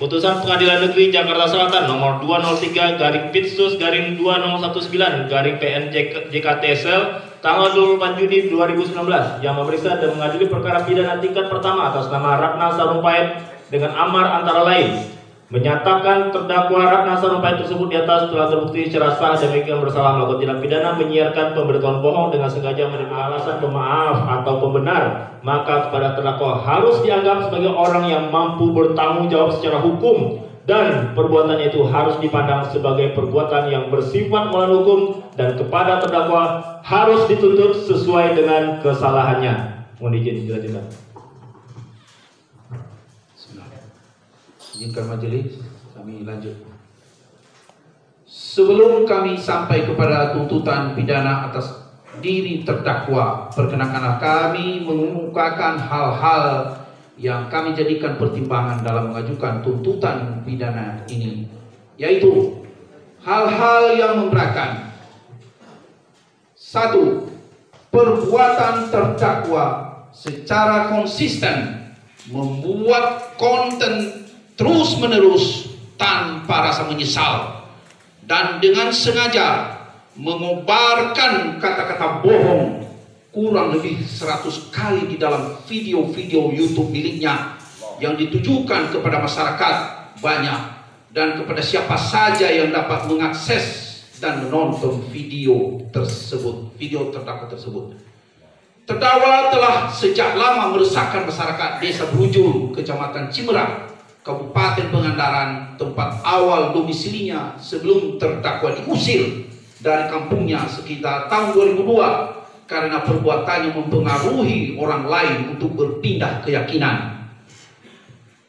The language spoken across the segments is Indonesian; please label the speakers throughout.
Speaker 1: Putusan Pengadilan Negeri Jakarta Selatan nomor 203/PITSUS/2019 PN-JKTSL tanggal 24 Juni 2019 yang memeriksa dan mengadili perkara pidana tingkat pertama atas nama Ratna Sarumpait dengan amar antara lain menyatakan terdakwa Ratna Sarumpait tersebut di atas telah terbukti secara sah demikian bersalah melakukan tindak pidana menyiarkan pemberitahuan bohong dengan sengaja menerima alasan pemaaf atau pembenar, maka kepada terdakwa harus dianggap sebagai orang yang mampu bertanggung jawab secara hukum dan perbuatannya itu harus dipandang sebagai perbuatan yang bersifat melawan hukum dan kepada terdakwa harus dituntut sesuai dengan kesalahannya. Mohon izin dilanjutkan.
Speaker 2: Izinkan majelis, kami lanjut. Sebelum kami sampai kepada tuntutan pidana atas diri terdakwa, perkenankanlah kami mengemukakan hal-hal yang kami jadikan pertimbangan dalam mengajukan tuntutan pidana ini, yaitu hal-hal yang memberatkan. 1. Perbuatan terdakwa secara konsisten membuat konten terus-menerus tanpa rasa menyesal dan dengan sengaja mengobarkan kata-kata bohong kurang lebih 100 kali di dalam video-video YouTube miliknya yang ditujukan kepada masyarakat banyak dan kepada siapa saja yang dapat mengakses dan menonton video tersebut, video terdakwa tersebut. Terdakwa telah sejak lama meresahkan masyarakat Desa Brujul, Kecamatan Cimerak, Kabupaten Pangandaran, tempat awal domisilinya sebelum terdakwa diusir dari kampungnya sekitar tahun 2002 karena perbuatannya mempengaruhi orang lain untuk berpindah keyakinan.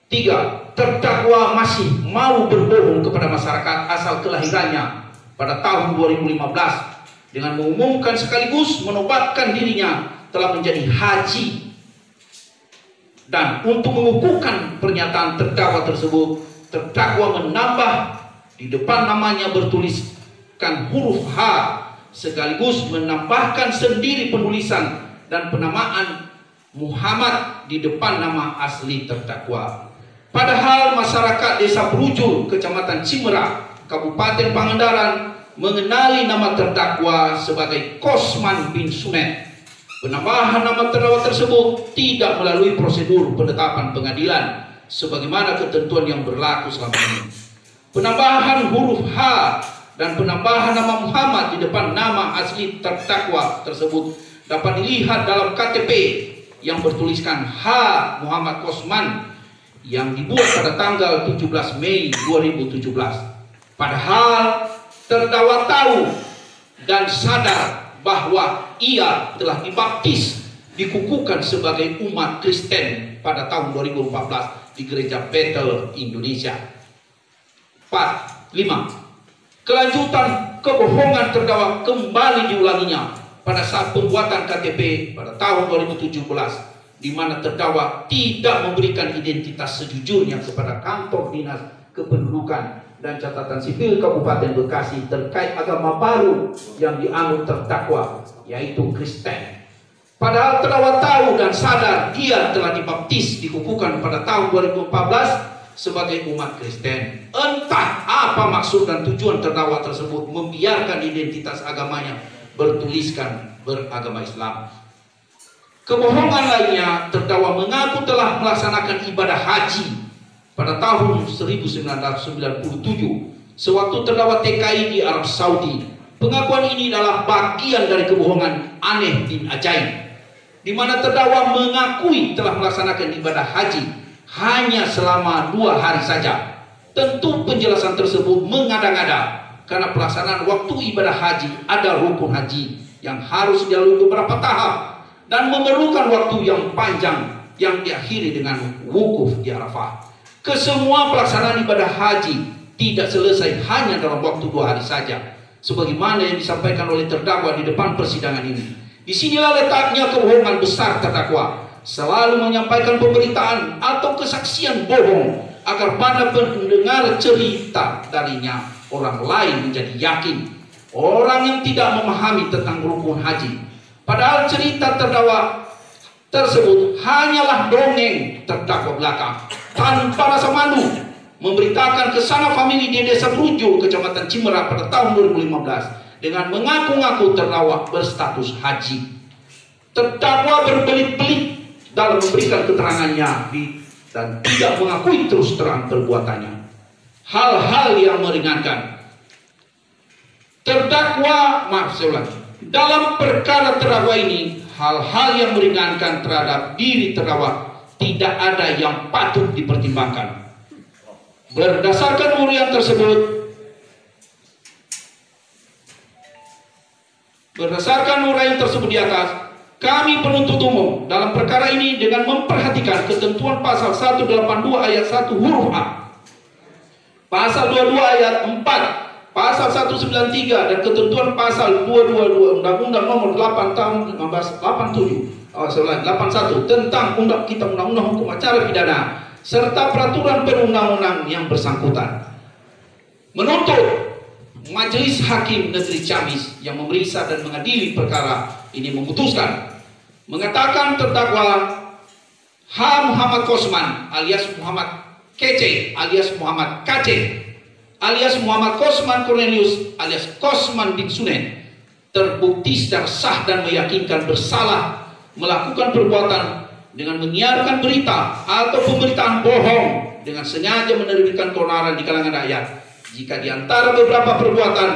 Speaker 2: 3. Terdakwa masih mau berbohong kepada masyarakat asal kelahirannya pada tahun 2015 dengan mengumumkan sekaligus menobatkan dirinya telah menjadi haji. Dan untuk mengukuhkan pernyataan terdakwa tersebut, terdakwa menambah di depan namanya bertuliskan huruf H sekaligus menambahkan sendiri penulisan dan penamaan Muhammad di depan nama asli terdakwa. Padahal masyarakat Desa Brujul, Kecamatan Cimerak, Kabupaten Pangandaran mengenali nama terdakwa sebagai Kosman bin Sunet. Penambahan nama terdakwa tersebut tidak melalui prosedur penetapan pengadilan sebagaimana ketentuan yang berlaku selama ini. Penambahan huruf H dan penambahan nama Muhammad di depan nama asli terdakwa tersebut dapat dilihat dalam KTP yang bertuliskan H. Muhammad Kosman yang dibuat pada tanggal 17 Mei 2017. Padahal terdakwa tahu dan sadar bahwa ia telah dibaptis, dikukuhkan sebagai umat Kristen pada tahun 2014 di Gereja Bethel, Indonesia. 5. Kelanjutan kebohongan terdakwa kembali diulanginya pada saat pembuatan KTP pada tahun 2017, di mana terdakwa tidak memberikan identitas sejujurnya kepada kantor dinas kependudukan dan catatan sipil Kabupaten Bekasi terkait agama baru yang dianut terdakwa, yaitu Kristen. Padahal terdakwa tahu dan sadar dia telah dibaptis, dikukuhkan pada tahun 2014 sebagai umat Kristen. Entah apa maksud dan tujuan terdakwa tersebut membiarkan identitas agamanya bertuliskan beragama Islam. Kebohongan lainnya, terdakwa mengaku telah melaksanakan ibadah haji pada tahun 1997 sewaktu terdakwa TKI di Arab Saudi. Pengakuan ini adalah bagian dari kebohongan aneh bin ajaib, di mana terdakwa mengakui telah melaksanakan ibadah haji hanya selama 2 hari saja. Tentu penjelasan tersebut mengada-ngada karena pelaksanaan waktu ibadah haji ada rukun haji yang harus dilalui beberapa tahap dan memerlukan waktu yang panjang yang diakhiri dengan wukuf di Arafah. Kesemua pelaksanaan ibadah haji tidak selesai hanya dalam waktu 2 hari saja, sebagaimana yang disampaikan oleh terdakwa di depan persidangan ini. Disinilah letaknya kebohongan besar terdakwa, selalu menyampaikan pemberitaan atau kesaksian bohong agar pada pendengar cerita darinya orang lain menjadi yakin. Orang yang tidak memahami tentang rukun haji, padahal cerita terdakwa tersebut hanyalah dongeng terdakwa belaka tanpa rasa malu memberitakan ke sanak famili di Desa Brujo, Kecamatan Cimerah pada tahun 2015 dengan mengaku-ngaku terdakwa berstatus haji. Terdakwa berbelit-belit dalam memberikan keterangannya dan tidak mengakui terus terang perbuatannya. Hal-hal yang meringankan. Dalam perkara terdakwa ini, hal-hal yang meringankan terhadap diri terdakwa tidak ada yang patut dipertimbangkan. Berdasarkan uraian tersebut di atas, kami penuntut umum dalam perkara ini dengan memperhatikan ketentuan pasal 182 ayat 1 huruf A, pasal 22 ayat 4, pasal 193 dan ketentuan pasal 222 Undang-Undang Nomor 8 Tahun 1981 tentang Undang-Undang Hukum Acara Pidana serta peraturan perundang-undang yang bersangkutan. Menuntut Majelis Hakim Negeri Ciamis yang memeriksa dan mengadili perkara ini memutuskan mengatakan terdakwa H. Muhammad Kosman alias Muhammad Kece alias Muhammad Kace alias Muhammad Kosman Cornelius alias Kosman bin Sunen terbukti secara sah dan meyakinkan bersalah melakukan perbuatan dengan menyiarkan berita atau pemberitaan bohong dengan sengaja menerbitkan keonaran di kalangan rakyat. Jika di antara beberapa perbuatan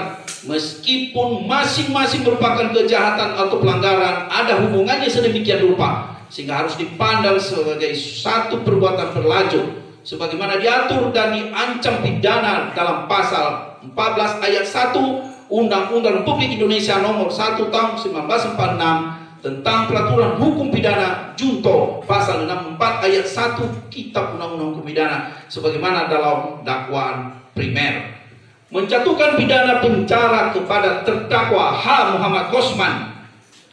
Speaker 2: meskipun masing-masing merupakan kejahatan atau pelanggaran ada hubungannya sedemikian rupa sehingga harus dipandang sebagai satu perbuatan berlanjut sebagaimana diatur dan diancam pidana dalam pasal 14 ayat 1 Undang-Undang Republik Indonesia Nomor 1 Tahun 1946 tentang peraturan hukum pidana junto pasal 64 ayat 1 Kitab Undang-Undang Hukum Pidana sebagaimana dalam dakwaan primer, menjatuhkan pidana penjara kepada terdakwa H. Muhammad Kosman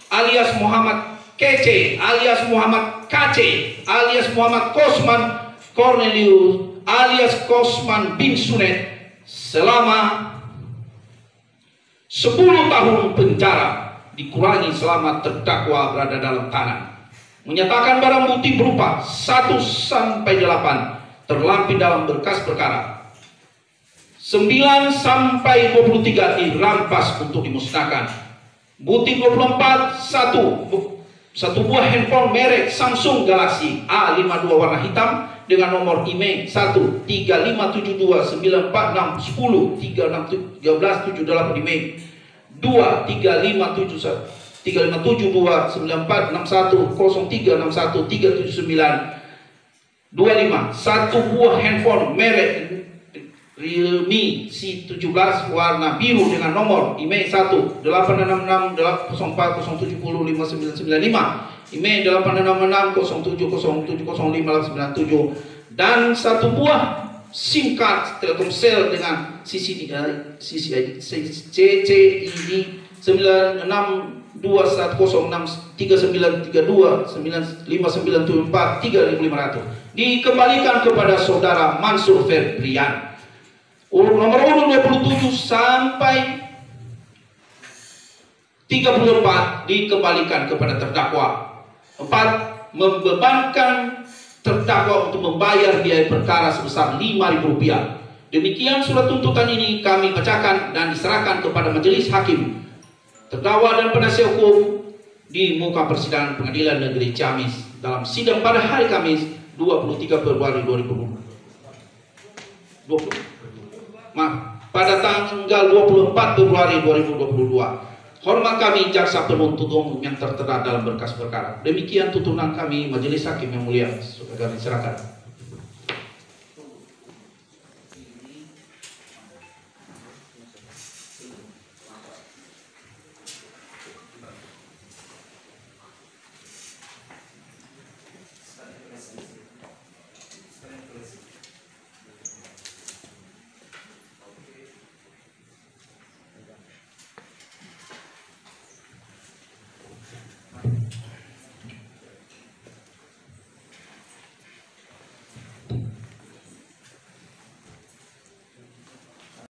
Speaker 2: alias Muhammad Kece alias Muhammad Kace alias Muhammad Kosman Cornelius alias Kosman bin Sunet selama 10 tahun penjara dikurangi selama terdakwa berada dalam tahanan. Menyatakan barang bukti berupa 1 sampai 8 terlampir dalam berkas perkara. 9 sampai 23 dirampas untuk dimusnahkan. Bukti 24 satu buah handphone merek Samsung Galaxy A52 warna hitam dengan nomor IMEI 135729461036778 IMEI 2357294610361379379 satu buah handphone merek Realme C17 warna biru dengan nomor IMEI 1866040705995 IMEI 86607070597 dan satu buah SIM card Telkomsel dengan CCID 962106393295943500 dikembalikan kepada saudara Mansur Febrian. Nomor urut 27 sampai 34 dikembalikan kepada terdakwa. 4. Membebankan terdakwa untuk membayar biaya perkara sebesar Rp5.000. Demikian surat tuntutan ini kami bacakan dan diserahkan kepada majelis hakim, terdakwa dan penasihat hukum di muka persidangan Pengadilan Negeri Ciamis dalam sidang pada hari Kamis 23 Februari 2020. Pada tanggal 24 Februari 2022. Hormat kami jaksa penuntut umum yang tertera dalam berkas perkara. Demikian tuntutan kami majelis hakim yang mulia. Saudara diserahkan.